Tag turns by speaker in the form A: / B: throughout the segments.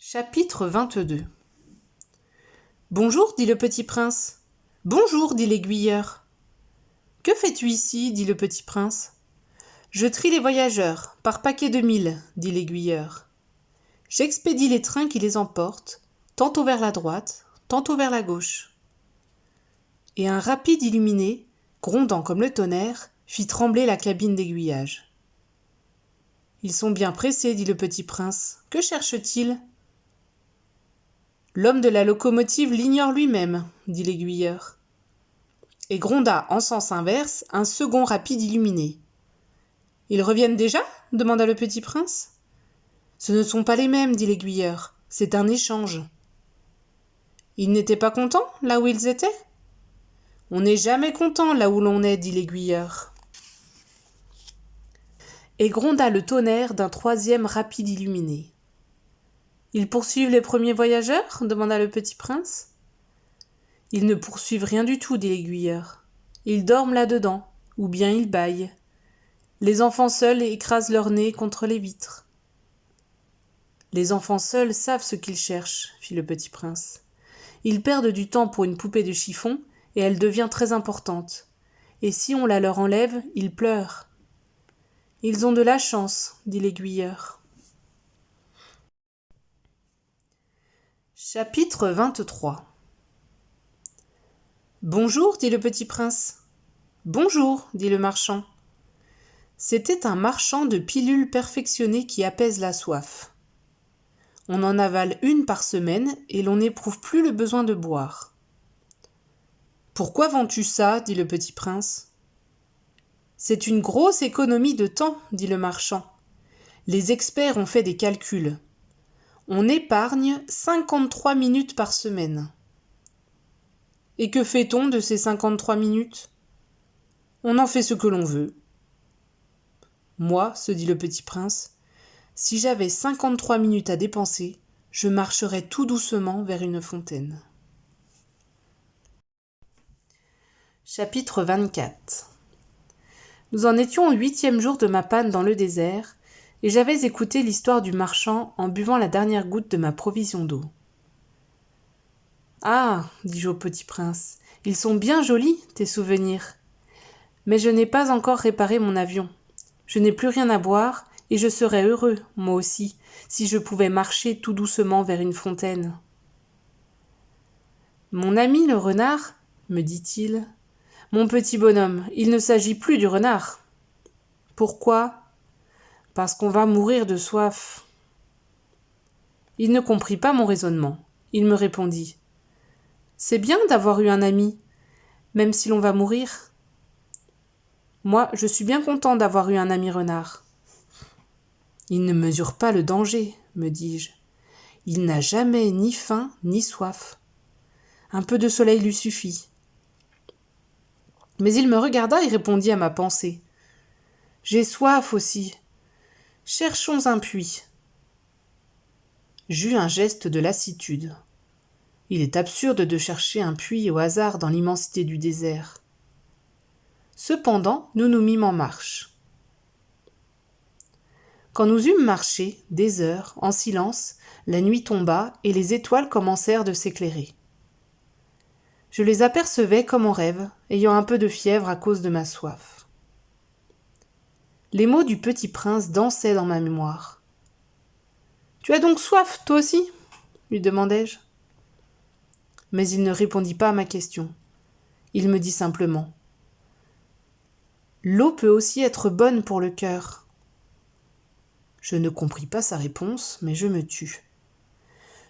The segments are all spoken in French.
A: Chapitre 22. Bonjour, dit le petit prince. Bonjour, dit l'aiguilleur. Que fais-tu ici, dit le petit prince. Je trie les voyageurs, par paquet de 1000, dit l'aiguilleur. J'expédie les trains qui les emportent, tantôt vers la droite, tantôt vers la gauche. Et un rapide illuminé, grondant comme le tonnerre, fit trembler la cabine d'aiguillage. Ils sont bien pressés, dit le petit prince. Que cherchent-ils ? L'homme de la locomotive l'ignore lui-même, dit l'aiguilleur. Et gronda en sens inverse un second rapide illuminé. Ils reviennent déjà ? Demanda le petit prince. Ce ne sont pas les mêmes, dit l'aiguilleur. C'est un échange. Ils n'étaient pas contents là où ils étaient ? On n'est jamais content là où l'on est, dit l'aiguilleur. Et gronda le tonnerre d'un troisième rapide illuminé. Ils poursuivent les premiers voyageurs ? Demanda le petit prince. Ils ne poursuivent rien du tout, dit l'aiguilleur. Ils dorment là-dedans, ou bien ils bâillent. Les enfants seuls écrasent leur nez contre les vitres. Les enfants seuls savent ce qu'ils cherchent, fit le petit prince. Ils perdent du temps pour une poupée de chiffon, et elle devient très importante. Et si on la leur enlève, ils pleurent. Ils ont de la chance, dit l'aiguilleur. Chapitre 23. Bonjour, dit le petit prince. Bonjour, dit le marchand. C'était un marchand de pilules perfectionnées qui apaisent la soif. On en avale une par semaine et l'on n'éprouve plus le besoin de boire. Pourquoi vends-tu ça ? Dit le petit prince. C'est une grosse économie de temps, dit le marchand. Les experts ont fait des calculs. On épargne 53 minutes par semaine. Et que fait-on de ces 53 minutes ? On en fait ce que l'on veut. Moi, se dit le petit prince, si j'avais 53 minutes à dépenser, je marcherais tout doucement vers une fontaine. Chapitre 24. Nous en étions au 8e jour de ma panne dans le désert, et j'avais écouté l'histoire du marchand en buvant la dernière goutte de ma provision d'eau. « Ah, dis-je au petit prince, ils sont bien jolis, tes souvenirs. Mais je n'ai pas encore réparé mon avion. Je n'ai plus rien à boire, et je serais heureux, moi aussi, si je pouvais marcher tout doucement vers une fontaine. »« Mon ami le renard, me dit-il, mon petit bonhomme, il ne s'agit plus du renard. »« Pourquoi ? » ?»« Parce qu'on va mourir de soif. » Il ne comprit pas mon raisonnement. Il me répondit. « C'est bien d'avoir eu un ami, même si l'on va mourir. » Moi, je suis bien content d'avoir eu un ami renard. « Il ne mesure pas le danger, me dis-je. Il n'a jamais ni faim ni soif. Un peu de soleil lui suffit. » Mais il me regarda et répondit à ma pensée. « J'ai soif aussi. Cherchons un puits. » J'eus un geste de lassitude. Il est absurde de chercher un puits au hasard dans l'immensité du désert. Cependant, nous nous mîmes en marche. Quand nous eûmes marché, des heures, en silence, la nuit tomba et les étoiles commencèrent de s'éclairer. Je les apercevais comme en rêve, ayant un peu de fièvre à cause de ma soif. Les mots du petit prince dansaient dans ma mémoire. « Tu as donc soif, toi aussi ?» lui demandai-je. Mais il ne répondit pas à ma question. Il me dit simplement « L'eau peut aussi être bonne pour le cœur. » Je ne compris pas sa réponse, mais je me tus.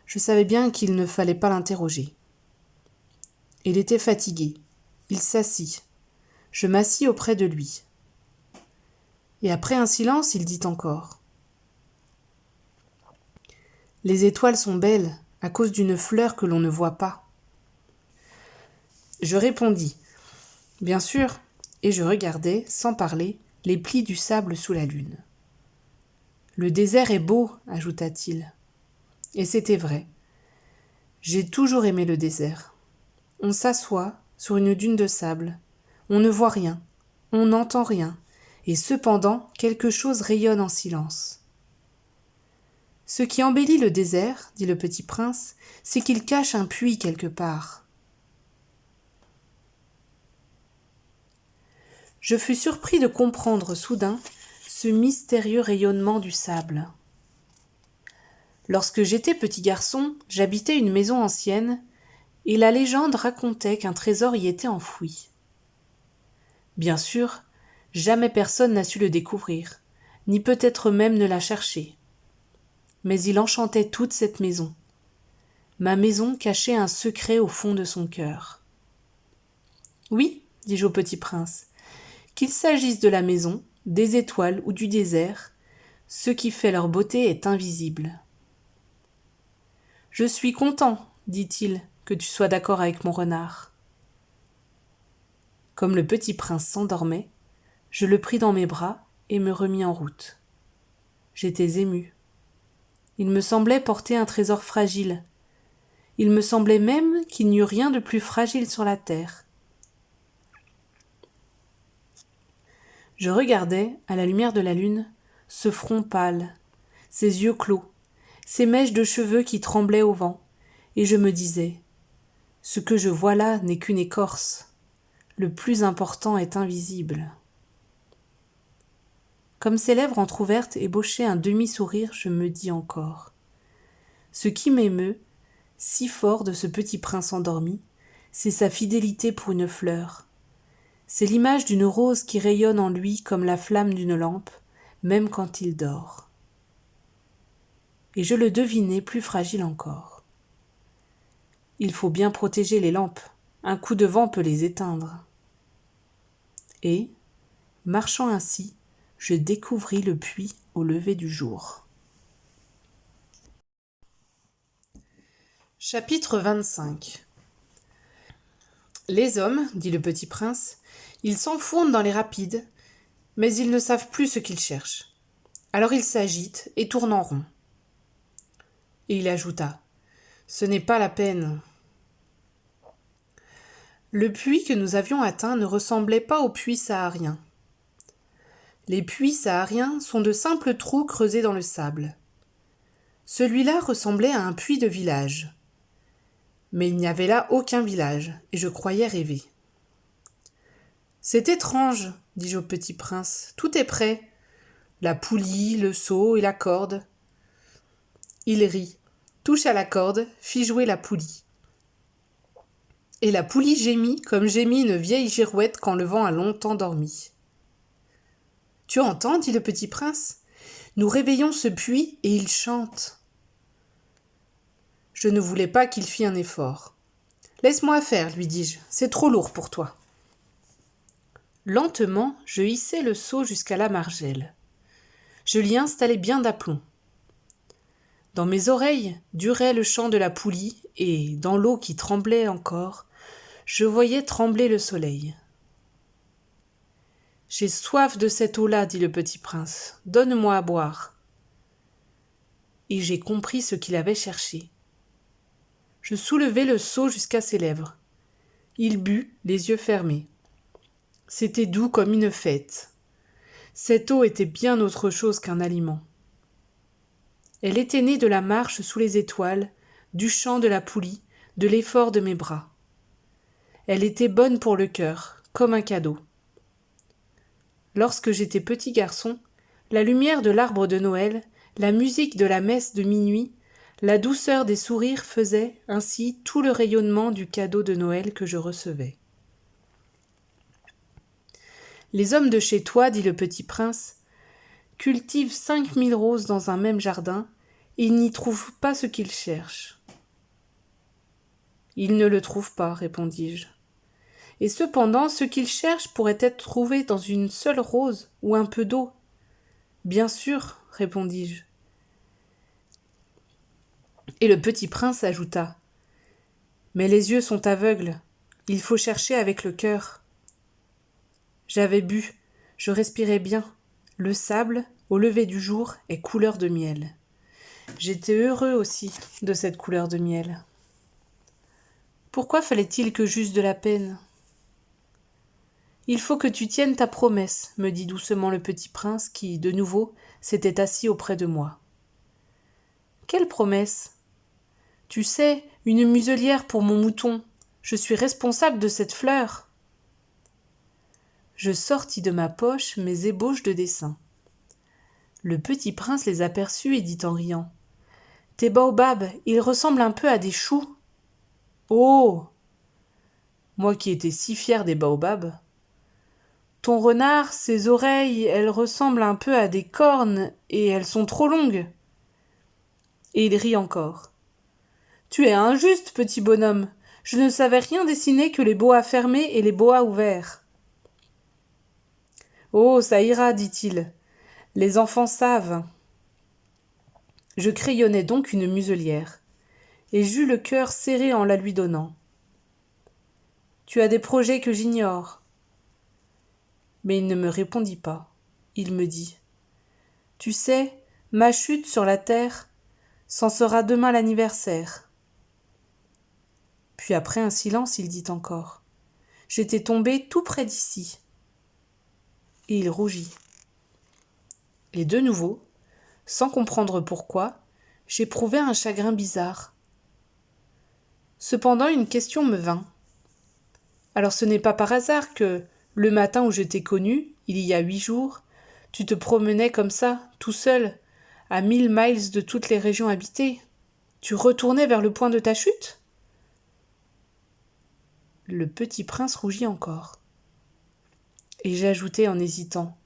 A: Je savais bien qu'il ne fallait pas l'interroger. Il était fatigué. Il s'assit. Je m'assis auprès de lui. Et après un silence, il dit encore « Les étoiles sont belles à cause d'une fleur que l'on ne voit pas. » Je répondis « Bien sûr », et je regardais, sans parler, les plis du sable sous la lune. « Le désert est beau », ajouta-t-il. Et c'était vrai. J'ai toujours aimé le désert. On s'assoit sur une dune de sable. On ne voit rien, on n'entend rien, et cependant quelque chose rayonne en silence. Ce qui embellit le désert, dit le petit prince, c'est qu'il cache un puits quelque part. Je fus surpris de comprendre soudain ce mystérieux rayonnement du sable. Lorsque j'étais petit garçon, j'habitais une maison ancienne, et la légende racontait qu'un trésor y était enfoui. Bien sûr, jamais personne n'a su le découvrir, ni peut-être même ne l'a cherché. Mais il enchantait toute cette maison. Ma maison cachait un secret au fond de son cœur. Oui, dis-je au petit prince, qu'il s'agisse de la maison, des étoiles ou du désert, ce qui fait leur beauté est invisible. Je suis content, dit-il, que tu sois d'accord avec mon renard. Comme le petit prince s'endormait, je le pris dans mes bras et me remis en route. J'étais ému. Il me semblait porter un trésor fragile. Il me semblait même qu'il n'y eût rien de plus fragile sur la terre. Je regardais, à la lumière de la lune, ce front pâle, ces yeux clos, ces mèches de cheveux qui tremblaient au vent, et je me disais, ce que je vois là n'est qu'une écorce. Le plus important est invisible. Comme ses lèvres entr'ouvertes ébauchaient un demi-sourire, je me dis encore. Ce qui m'émeut, si fort de ce petit prince endormi, c'est sa fidélité pour une fleur. C'est l'image d'une rose qui rayonne en lui comme la flamme d'une lampe, même quand il dort. Et je le devinais plus fragile encore. Il faut bien protéger les lampes, un coup de vent peut les éteindre. Et, marchant ainsi, je découvris le puits au lever du jour. Chapitre 25. Les hommes, dit le petit prince, ils s'enfournent dans les rapides, mais ils ne savent plus ce qu'ils cherchent. Alors ils s'agitent et tournent en rond. Et il ajouta, « Ce n'est pas la peine. » Le puits que nous avions atteint ne ressemblait pas aux puits sahariens. Les puits sahariens sont de simples trous creusés dans le sable. Celui-là ressemblait à un puits de village. Mais il n'y avait là aucun village, et je croyais rêver. « C'est étrange, dis-je au petit prince, tout est prêt. La poulie, le seau et la corde. » Il rit, toucha la corde, fit jouer la poulie. Et la poulie gémit comme gémit une vieille girouette quand le vent a longtemps dormi. « Tu entends, dit le petit prince, nous réveillons ce puits et il chante. » Je ne voulais pas qu'il fît un effort. « Laisse-moi faire, lui dis-je, c'est trop lourd pour toi. » Lentement, je hissai le seau jusqu'à la margelle. Je l'y installai bien d'aplomb. Dans mes oreilles durait le chant de la poulie, et, dans l'eau qui tremblait encore, je voyais trembler le soleil. « J'ai soif de cette eau-là, dit le petit prince. Donne-moi à boire. » Et j'ai compris ce qu'il avait cherché. Je soulevai le seau jusqu'à ses lèvres. Il but, les yeux fermés. C'était doux comme une fête. Cette eau était bien autre chose qu'un aliment. Elle était née de la marche sous les étoiles, du chant de la poulie, de l'effort de mes bras. Elle était bonne pour le cœur, comme un cadeau. Lorsque j'étais petit garçon, la lumière de l'arbre de Noël, la musique de la messe de minuit, la douceur des sourires faisaient ainsi tout le rayonnement du cadeau de Noël que je recevais. Les hommes de chez toi, dit le petit prince, cultivent 5000 roses dans un même jardin, et ils n'y trouvent pas ce qu'ils cherchent. Ils ne le trouvent pas, répondis-je. Et cependant, ce qu'ils cherchent pourrait être trouvé dans une seule rose ou un peu d'eau. Bien sûr, répondis-je. Et le petit prince ajouta, « Mais les yeux sont aveugles, il faut chercher avec le cœur. » J'avais bu, je respirais bien. Le sable, au lever du jour, est couleur de miel. J'étais heureux aussi de cette couleur de miel. Pourquoi fallait-il que j'eusse de la peine ? Il faut que tu tiennes ta promesse, me dit doucement le petit prince qui, de nouveau, s'était assis auprès de moi. Quelle promesse ? Tu sais, une muselière pour mon mouton. Je suis responsable de cette fleur. Je sortis de ma poche mes ébauches de dessin. Le petit prince les aperçut et dit en riant. Tes baobabs, ils ressemblent un peu à des choux. Oh ! Moi qui étais si fière des baobabs. Ton renard, ses oreilles, elles ressemblent un peu à des cornes et elles sont trop longues. Et il rit encore. Tu es injuste, petit bonhomme. Je ne savais rien dessiner que les boas fermés et les boas ouverts. Oh, ça ira, dit-il. Les enfants savent. Je crayonnai donc une muselière, et j'eus le cœur serré en la lui donnant. Tu as des projets que j'ignore. Mais il ne me répondit pas. Il me dit. Tu sais, ma chute sur la terre, c'en sera demain l'anniversaire. Puis après un silence, il dit encore. J'étais tombé tout près d'ici. Et il rougit. Et de nouveau, sans comprendre pourquoi, j'éprouvai un chagrin bizarre. Cependant, une question me vint. Alors ce n'est pas par hasard que, le matin où je t'ai connu, il y a 8 jours, tu te promenais comme ça, tout seul, à 1000 miles de toutes les régions habitées. Tu retournais vers le point de ta chute ? Le petit prince rougit encore. Et j'ajoutai en hésitant.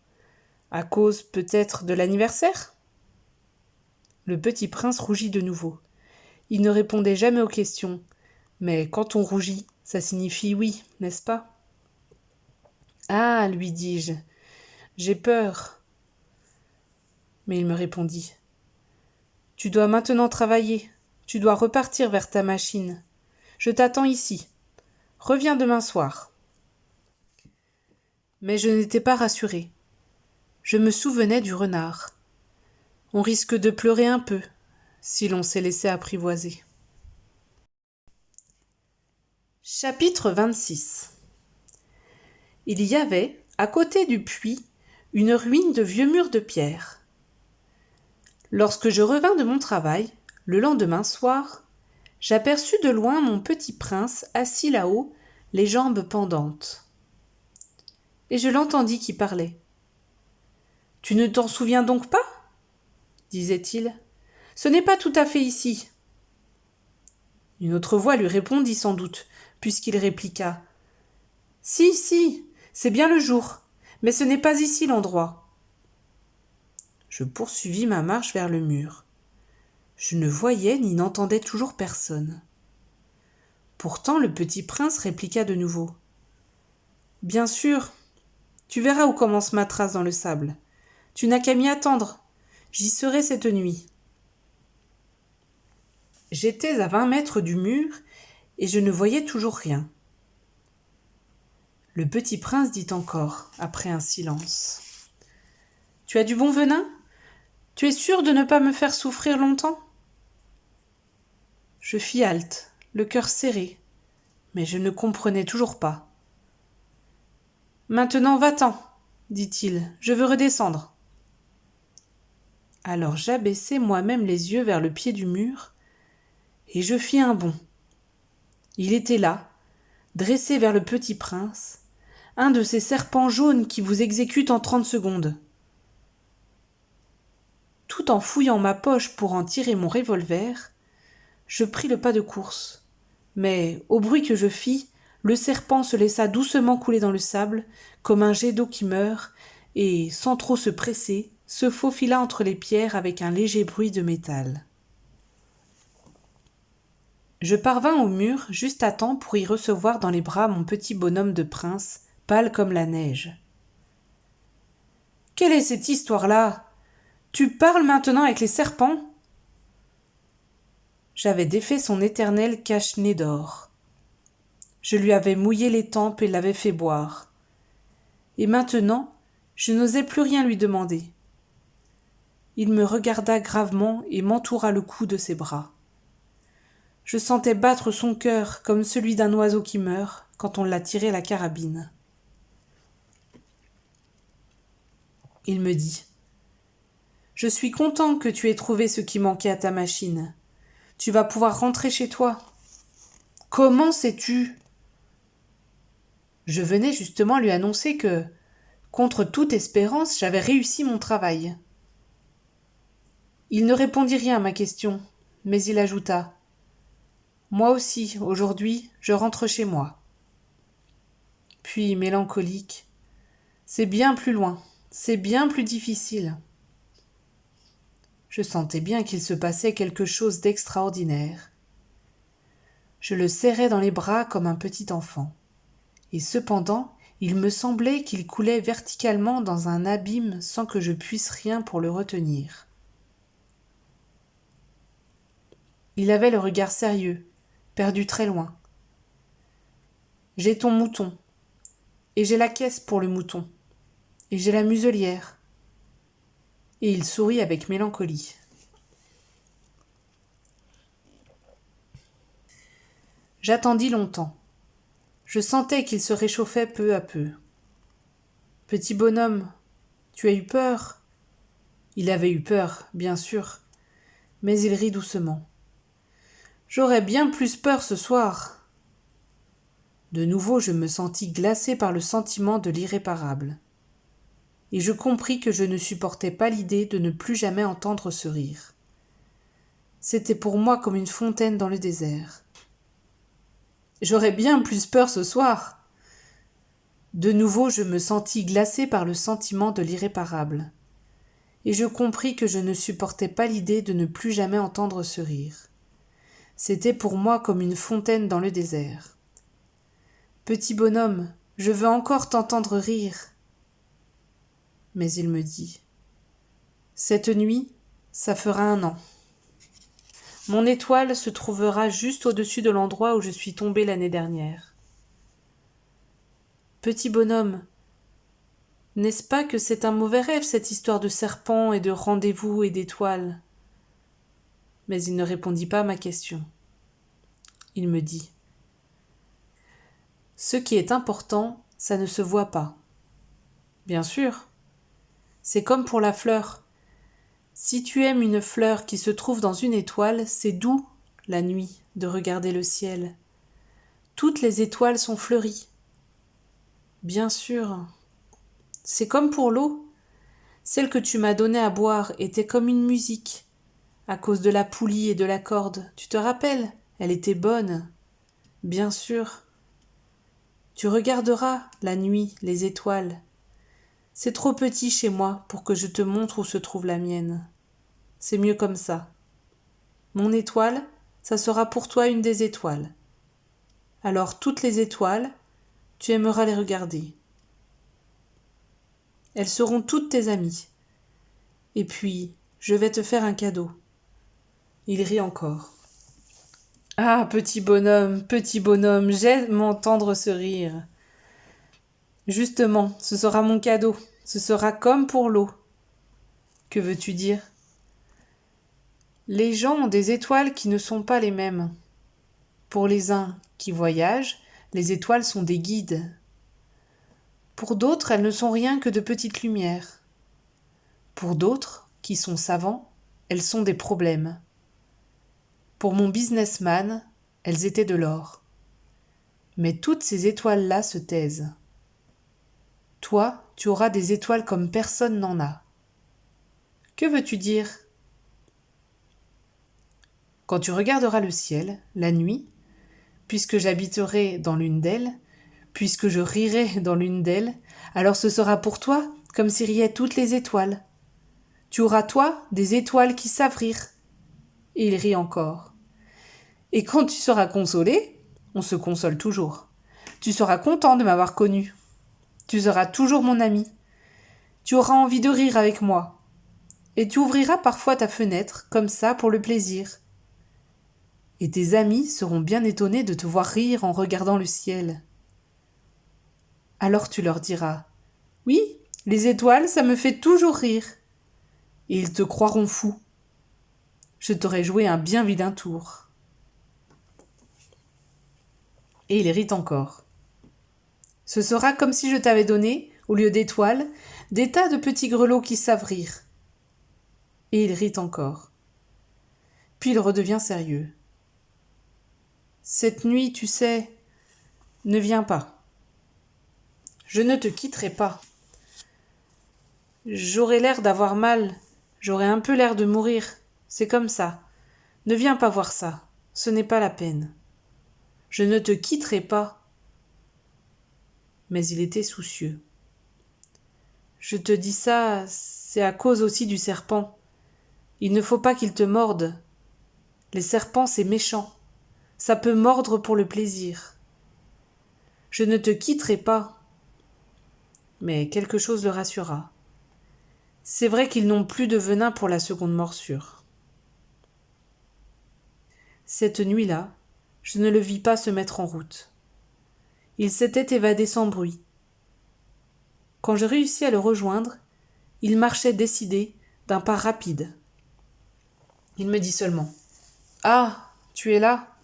A: À cause peut-être de l'anniversaire ? Le petit prince rougit de nouveau. Il ne répondait jamais aux questions. Mais quand on rougit, ça signifie oui, n'est-ce pas ? Ah, lui dis-je, j'ai peur. Mais il me répondit. Tu dois maintenant travailler. Tu dois repartir vers ta machine. Je t'attends ici. Reviens demain soir. Mais je n'étais pas rassurée. Je me souvenais du renard. On risque de pleurer un peu si l'on s'est laissé apprivoiser. Chapitre 26. Il y avait, à côté du puits, une ruine de vieux murs de pierre. Lorsque je revins de mon travail, le lendemain soir, j'aperçus de loin mon petit prince assis là-haut, les jambes pendantes. Et je l'entendis qui parlait. « Tu ne t'en souviens donc pas ?» disait-il. « Ce n'est pas tout à fait ici. » Une autre voix lui répondit sans doute, puisqu'il répliqua. « Si, si, c'est bien le jour, mais ce n'est pas ici l'endroit. » Je poursuivis ma marche vers le mur. Je ne voyais ni n'entendais toujours personne. Pourtant le petit prince répliqua de nouveau. « Bien sûr, tu verras où commence ma trace dans le sable. Tu n'as qu'à m'y attendre. J'y serai cette nuit. » J'étais à 20 mètres du mur et je ne voyais toujours rien. Le petit prince dit encore, après un silence. « Tu as du bon venin ? Tu es sûr de ne pas me faire souffrir longtemps ?» Je fis halte, le cœur serré, mais je ne comprenais toujours pas. « Maintenant va-t'en, dit-il, je veux redescendre. » Alors j'abaissai moi-même les yeux vers le pied du mur, et je fis un bond. Il était là, dressé vers le petit prince, un de ces serpents jaunes qui vous exécutent en 30 secondes. Tout en fouillant ma poche pour en tirer mon revolver, je pris le pas de course. Mais, au bruit que je fis, le serpent se laissa doucement couler dans le sable, comme un jet d'eau qui meurt, et, sans trop se presser, se faufila entre les pierres avec un léger bruit de métal. Je parvins au mur juste à temps pour y recevoir dans les bras mon petit bonhomme de prince, pâle comme la neige. « Quelle est cette histoire-là ? Tu parles maintenant avec les serpents ?» J'avais défait son éternel cache-nez d'or. Je lui avais mouillé les tempes et l'avais fait boire. Et maintenant, je n'osais plus rien lui demander. Il me regarda gravement et m'entoura le cou de ses bras. Je sentais battre son cœur comme celui d'un oiseau qui meurt quand on l'a tiré la carabine. Il me dit « Je suis content que tu aies trouvé ce qui manquait à ta machine. Tu vas pouvoir rentrer chez toi. Comment sais-tu ? Je venais justement lui annoncer que, contre toute espérance, j'avais réussi mon travail. Il ne répondit rien à ma question, mais il ajouta : « Moi aussi, aujourd'hui, je rentre chez moi. » Puis, mélancolique : « C'est bien plus loin, c'est bien plus difficile. » Je sentais bien qu'il se passait quelque chose d'extraordinaire. Je le serrais dans les bras comme un petit enfant. Et cependant, il me semblait qu'il coulait verticalement dans un abîme sans que je puisse rien pour le retenir. Il avait le regard sérieux, perdu très loin. J'ai ton mouton, et j'ai la caisse pour le mouton, et j'ai la muselière. Et il sourit avec mélancolie. J'attendis longtemps. Je sentais qu'il se réchauffait peu à peu. « Petit bonhomme, tu as eu peur ?» Il avait eu peur, bien sûr, mais il rit doucement. « J'aurais bien plus peur ce soir. » De nouveau, je me sentis glacé par le sentiment de l'irréparable. Et je compris que je ne supportais pas l'idée de ne plus jamais entendre ce rire. C'était pour moi comme une fontaine dans le désert. J'aurais bien plus peur ce soir. De nouveau, je me sentis glacé par le sentiment de l'irréparable. Et je compris que je ne supportais pas l'idée de ne plus jamais entendre ce rire. C'était pour moi comme une fontaine dans le désert. Petit bonhomme, je veux encore t'entendre rire. Mais il me dit : cette nuit, ça fera 1 an. Mon étoile se trouvera juste au-dessus de l'endroit où je suis tombé l'année dernière. Petit bonhomme, n'est-ce pas que c'est un mauvais rêve, cette histoire de serpent et de rendez-vous et d'étoiles ? Mais il ne répondit pas à ma question. Il me dit : ce qui est important, ça ne se voit pas. Bien sûr, c'est comme pour la fleur. Si tu aimes une fleur qui se trouve dans une étoile, c'est doux, la nuit, de regarder le ciel. Toutes les étoiles sont fleuries. Bien sûr. C'est comme pour l'eau. Celle que tu m'as donnée à boire était comme une musique, à cause de la poulie et de la corde. Tu te rappelles ? Elle était bonne. Bien sûr. Tu regarderas, la nuit, les étoiles. C'est trop petit chez moi pour que je te montre où se trouve la mienne. C'est mieux comme ça. Mon étoile, ça sera pour toi une des étoiles. Alors toutes les étoiles, tu aimeras les regarder. Elles seront toutes tes amies. Et puis, je vais te faire un cadeau. Il rit encore. Ah, petit bonhomme, j'aime entendre ce rire. Justement, ce sera mon cadeau. Ce sera comme pour l'eau. Que veux-tu dire ? Les gens ont des étoiles qui ne sont pas les mêmes. Pour les uns qui voyagent, les étoiles sont des guides. Pour d'autres, elles ne sont rien que de petites lumières. Pour d'autres, qui sont savants, elles sont des problèmes. Pour mon businessman, elles étaient de l'or. Mais toutes ces étoiles-là se taisent. Toi, tu auras des étoiles comme personne n'en a. Que veux-tu dire ? Quand tu regarderas le ciel, la nuit, puisque j'habiterai dans l'une d'elles, puisque je rirai dans l'une d'elles, alors ce sera pour toi comme si riaient toutes les étoiles. Tu auras, toi, des étoiles qui savent rire. Et il rit encore. Et quand tu seras consolé, on se console toujours. Tu seras content de m'avoir connu. Tu seras toujours mon ami. Tu auras envie de rire avec moi. Et tu ouvriras parfois ta fenêtre, comme ça, pour le plaisir. Et tes amis seront bien étonnés de te voir rire en regardant le ciel. Alors tu leur diras : oui, les étoiles, ça me fait toujours rire. Et ils te croiront fou. Je t'aurai joué un bien vilain tour. Et il rit encore. Ce sera comme si je t'avais donné, au lieu d'étoiles, des tas de petits grelots qui savent rire. et il rit encore. Puis il redevient sérieux. Cette nuit, tu sais, ne viens pas. Je ne te quitterai pas. J'aurai l'air d'avoir mal, j'aurai un peu l'air de mourir, c'est comme ça. Ne viens pas voir ça, ce n'est pas la peine. Je ne te quitterai pas. Mais il était soucieux. Je te dis ça, c'est à cause aussi du serpent. Il ne faut pas qu'il te morde. Les serpents, c'est méchant. Ça peut mordre pour le plaisir. Je ne te quitterai pas. Mais quelque chose le rassura. C'est vrai qu'ils n'ont plus de venin pour la seconde morsure. Cette nuit-là, je ne le vis pas se mettre en route. Il s'était évadé sans bruit. Quand je réussis à le rejoindre, il marchait décidé, d'un pas rapide. Il me dit seulement « Ah, tu es là ?»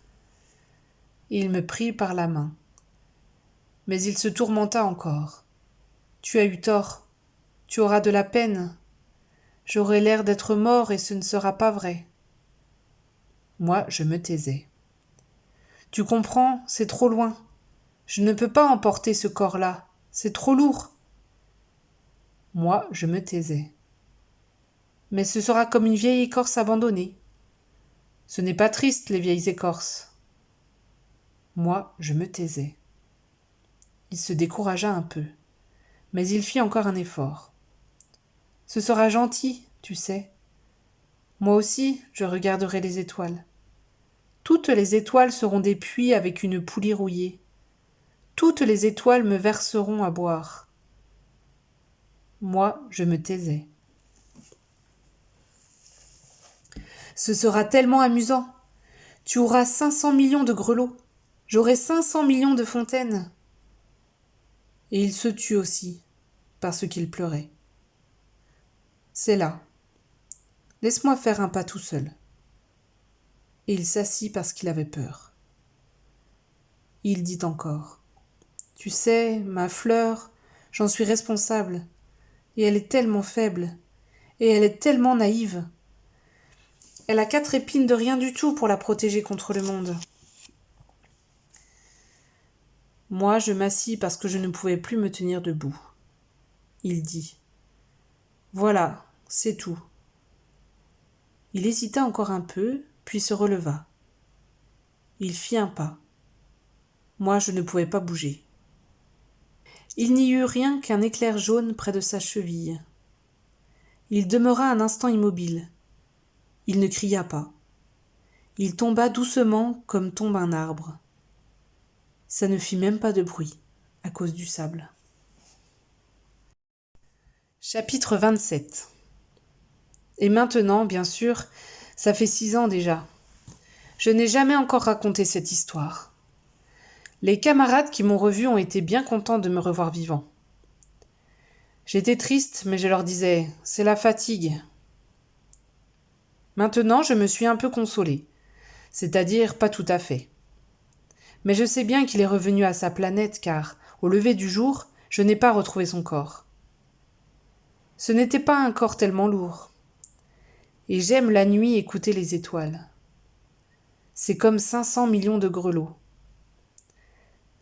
A: Et il me prit par la main. Mais il se tourmenta encore. « Tu as eu tort. Tu auras de la peine. J'aurai l'air d'être mort et ce ne sera pas vrai. » Moi, je me taisais. « Tu comprends, c'est trop loin. Je ne peux pas emporter ce corps-là. C'est trop lourd. » Moi, je me taisais. « Mais ce sera comme une vieille écorce abandonnée. Ce n'est pas triste, les vieilles écorces. » Moi, je me taisais. Il se découragea un peu, mais il fit encore un effort. « Ce sera gentil, tu sais. Moi aussi, je regarderai les étoiles. Toutes les étoiles seront des puits avec une poulie rouillée. Toutes les étoiles me verseront à boire. » Moi, je me taisais. « Ce sera tellement amusant. Tu auras 500 millions de grelots. J'aurai 500 millions de fontaines. » Et il se tut aussi, parce qu'il pleurait. C'est là. Laisse-moi faire un pas tout seul. Et il s'assit parce qu'il avait peur. Il dit encore. Tu sais, ma fleur, j'en suis responsable. Et elle est tellement faible. Et elle est tellement naïve. Elle a 4 épines de rien du tout pour la protéger contre le monde. Moi, je m'assis parce que je ne pouvais plus me tenir debout. Il dit. Voilà, c'est tout. Il hésita encore un peu, puis se releva. Il fit un pas. Moi, je ne pouvais pas bouger. Il n'y eut rien qu'un éclair jaune près de sa cheville. Il demeura un instant immobile. Il ne cria pas. Il tomba doucement comme tombe un arbre. Ça ne fit même pas de bruit, à cause du sable. Chapitre 27. Et maintenant, bien sûr, ça fait 6 ans déjà. Je n'ai jamais encore raconté cette histoire. Les camarades qui m'ont revu ont été bien contents de me revoir vivant. J'étais triste, mais je leur disais « c'est la fatigue ». Maintenant, je me suis un peu consolée, c'est-à-dire pas tout à fait. Mais je sais bien qu'il est revenu à sa planète car, au lever du jour, je n'ai pas retrouvé son corps. Ce n'était pas un corps tellement lourd. Et j'aime la nuit écouter les étoiles. C'est comme 500 millions de grelots.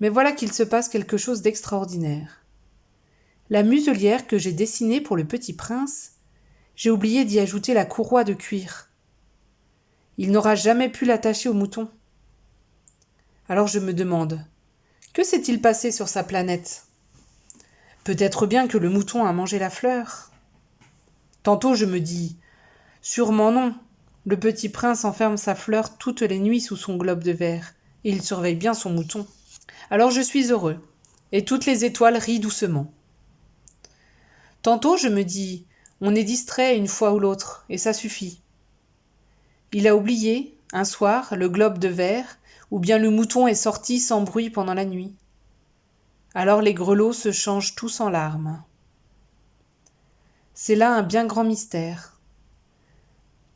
A: Mais voilà qu'il se passe quelque chose d'extraordinaire. La muselière que j'ai dessinée pour le petit prince, j'ai oublié d'y ajouter la courroie de cuir. Il n'aura jamais pu l'attacher au mouton. Alors je me demande, que s'est-il passé sur sa planète ? Peut-être bien que le mouton a mangé la fleur. Tantôt je me dis, sûrement non, le petit prince enferme sa fleur toutes les nuits sous son globe de verre, et il surveille bien son mouton. Alors je suis heureux, et toutes les étoiles rient doucement. Tantôt je me dis, on est distrait une fois ou l'autre, et ça suffit. Il a oublié, un soir, le globe de verre, ou bien le mouton est sorti sans bruit pendant la nuit. Alors les grelots se changent tous en larmes. C'est là un bien grand mystère.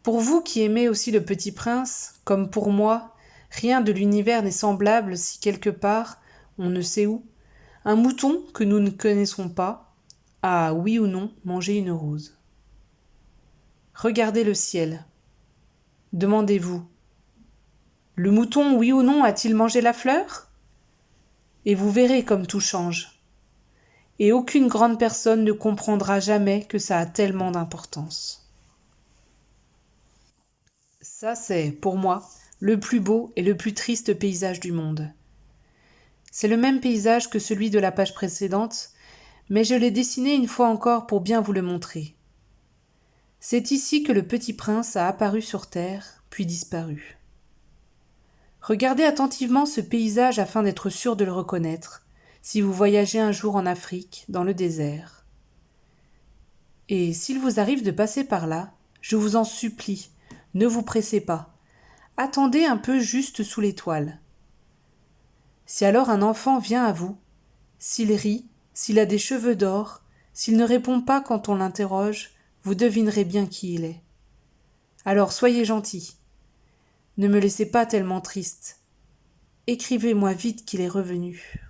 A: Pour vous qui aimez aussi le petit prince, comme pour moi, rien de l'univers n'est semblable si quelque part, on ne sait où, un mouton que nous ne connaissons pas a, oui ou non, mangé une rose. Regardez le ciel. Demandez-vous, le mouton, oui ou non, a-t-il mangé la fleur? Et vous verrez comme tout change. Et aucune grande personne ne comprendra jamais que ça a tellement d'importance. Ça, c'est, pour moi, le plus beau et le plus triste paysage du monde. C'est le même paysage que celui de la page précédente, mais je l'ai dessiné une fois encore pour bien vous le montrer. C'est ici que le petit prince a apparu sur terre, puis disparu. Regardez attentivement ce paysage afin d'être sûr de le reconnaître, si vous voyagez un jour en Afrique, dans le désert. Et s'il vous arrive de passer par là, je vous en supplie, ne vous pressez pas. Attendez un peu juste sous l'étoile. Si alors un enfant vient à vous, s'il rit, s'il a des cheveux d'or, s'il ne répond pas quand on l'interroge, vous devinerez bien qui il est. Alors soyez gentil. Ne me laissez pas tellement triste. Écrivez-moi vite qu'il est revenu.